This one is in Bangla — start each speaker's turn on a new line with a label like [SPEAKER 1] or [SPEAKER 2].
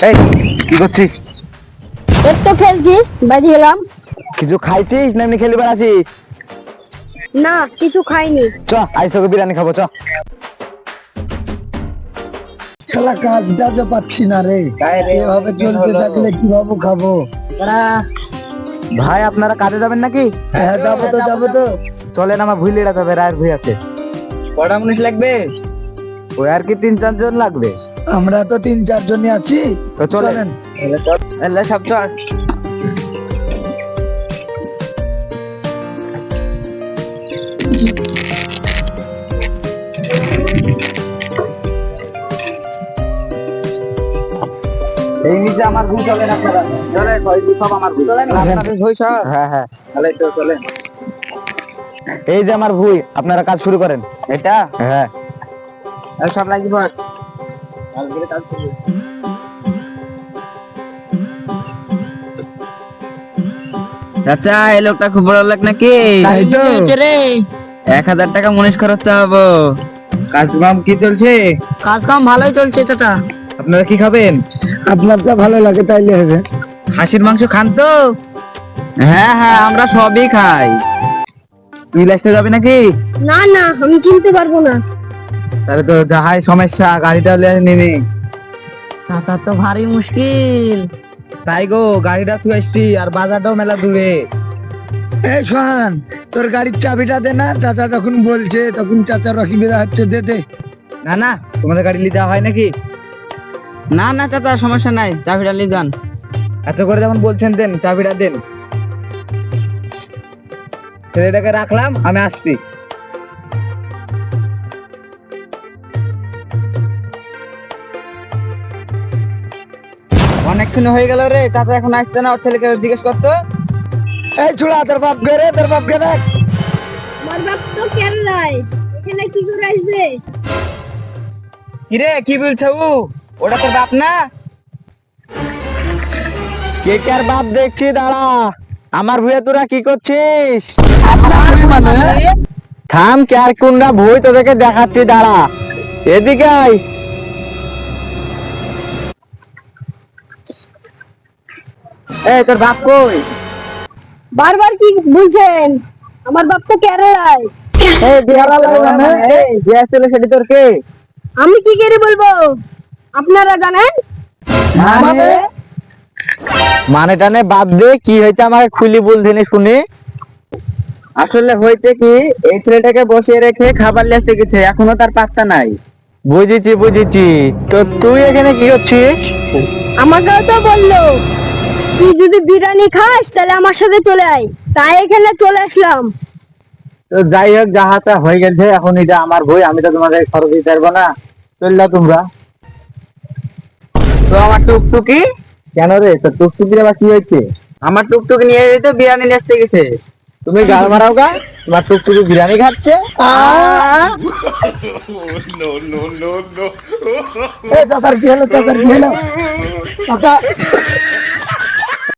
[SPEAKER 1] এই কি করছিস?
[SPEAKER 2] এই তো খেলছি, বাইরে গেলাম।
[SPEAKER 1] কিছু খাইছিস না এমনি খেলি বেড়াছিস?
[SPEAKER 2] না, কিছু খাইনি।
[SPEAKER 1] চ আজ তোকে বিরিয়ানি খাবো, চ।
[SPEAKER 3] শালা কাজটা তো পাচ্ছি না রে, এভাবে চলতে থাকলে কিভাবে খাবো?
[SPEAKER 1] ভাই আপনারা কাজে যাবেন নাকি?
[SPEAKER 3] হ্যাঁ যাবো তো।
[SPEAKER 1] চলেন, আমার ভুই লেড়াতে হবে, রায়ের ভুই আছে। কটা মিনিট লাগবে? ওই আর কি 3-4 জন লাগবে।
[SPEAKER 3] আমরা তো 3-4 জনই আছি,
[SPEAKER 1] তো চলেন। এলে সব চল। এই নিচে আমার ভুই, চলেন আপনারা। চলেন, সব আমার ভুই। চলেন আপনাদের ভুই সব। হ্যাঁ হ্যাঁ, তাহলে তো চলেন। এই যে আমার ভুই, আপনারা কাজ শুরু করেন। এটা হ্যাঁ, সব লাগবে বস। চাচা, এই লোকটা খুব বড় লোক নাকি?
[SPEAKER 3] তাই তো।
[SPEAKER 1] 1000 টাকা মুনিশ খরচ চাবো। কাজ কাম কি চলছে?
[SPEAKER 2] কাজ কাম ভালোই চলছে চাচা।
[SPEAKER 1] আপনারা কি খাবেন?
[SPEAKER 3] আপনার তো ভালো লাগে তাইলে হবে।
[SPEAKER 1] খাসির মাংস খান তো? হ্যাঁ হ্যাঁ, আমরা সবই খাই। তুই লাস্টে যাবি নাকি?
[SPEAKER 2] না না, আমি চিনতে পারবো না।
[SPEAKER 1] তাহলে তো যাহাই সমস্যা, গাড়িটা নিবি।
[SPEAKER 2] চাচা তো ভারী মুশকিল।
[SPEAKER 1] তাই গো, গাড়িটা তুই আসছি, আর বাজারটাও মেলা দূরে।
[SPEAKER 3] এই সোহান, তোর গাড়ির চাবিটা দে না, চাচা যখন বলছে তখন চাচা রকি বেড়া হচ্ছে, দে।
[SPEAKER 1] না না, তোমাদের গাড়ি নিতে হয় নাকি? না না চাচা, সমস্যা নাই, চাবিটা নিয়ে যান। এত করে যখন বলছেন দেন, চাবিটা দেন। ছেলেটাকে রাখলাম, আমি আসছি। অনেকক্ষণ হয়ে গেল রে, চাচা এখন আসছে না, ওর ছেলেকে জিজ্ঞেস করতো।
[SPEAKER 3] এই ছোড়া, তোর বাপ গে রে, তোর বাপকে দেখ।
[SPEAKER 2] আমার বাপ তো কেরালায়, এখানে কি করে আসবে?
[SPEAKER 1] কিরে, কি বলছো? ওটা তোর বাপ না? কে কার বাপ দেখছি, দাঁড়া। আমার ভুঁয়ে তোরা কি করছিস? থাম, কে আর কোনটা ভুই তোদেরকে দেখাচ্ছি, দাঁড়া। এদিকে আয়। এই তোর বাপ কই?
[SPEAKER 2] বারবার কি বলছেন? আমার বাপ তো কেরালায়।
[SPEAKER 1] এই বিহারালয় মানে? এই বিয়া ছিল, সেটি তোর কে?
[SPEAKER 2] আমি কি করে বলবো? আপনারা জানেন?
[SPEAKER 1] মানে? মানে টানে বাদ দে, কি হয়েছে আমাকে খুলি বলছিনি শুনি। আসলে হয়েছে কি, এই ছেলেটাকে বসিয়ে রেখে খাবার লিয়ে গেছে, এখনো তার পাত্তা নাই। বুঝেছি। তো তুই এখানে কি করছিস?
[SPEAKER 2] আমাকেও তো বললো তুই যদি বিরিয়ানি খাস তাহলে আমার সাথে চলে আয়, তাই এখানে চলে আসলাম।
[SPEAKER 1] তো যাই হোক, যাহাটা হয়ে গেছে, এখন এটা আমার ভুল, আমি তো তোমাদের খরচ দিতে পারবো না। চললা তোমরা। তো আমার টুকটুকি কেন রে? তো টুকটুকির আবার কি হয়েছে? আমার টুকটুকি নিয়ে যেতে বিরিয়ানি নিয়ে আসতে গেছে। তুমি গাল মারাও গা, তোমার টুকটুকি বিরিয়ানি খাচ্ছে।
[SPEAKER 3] এই চাচার কি হলো? চাচা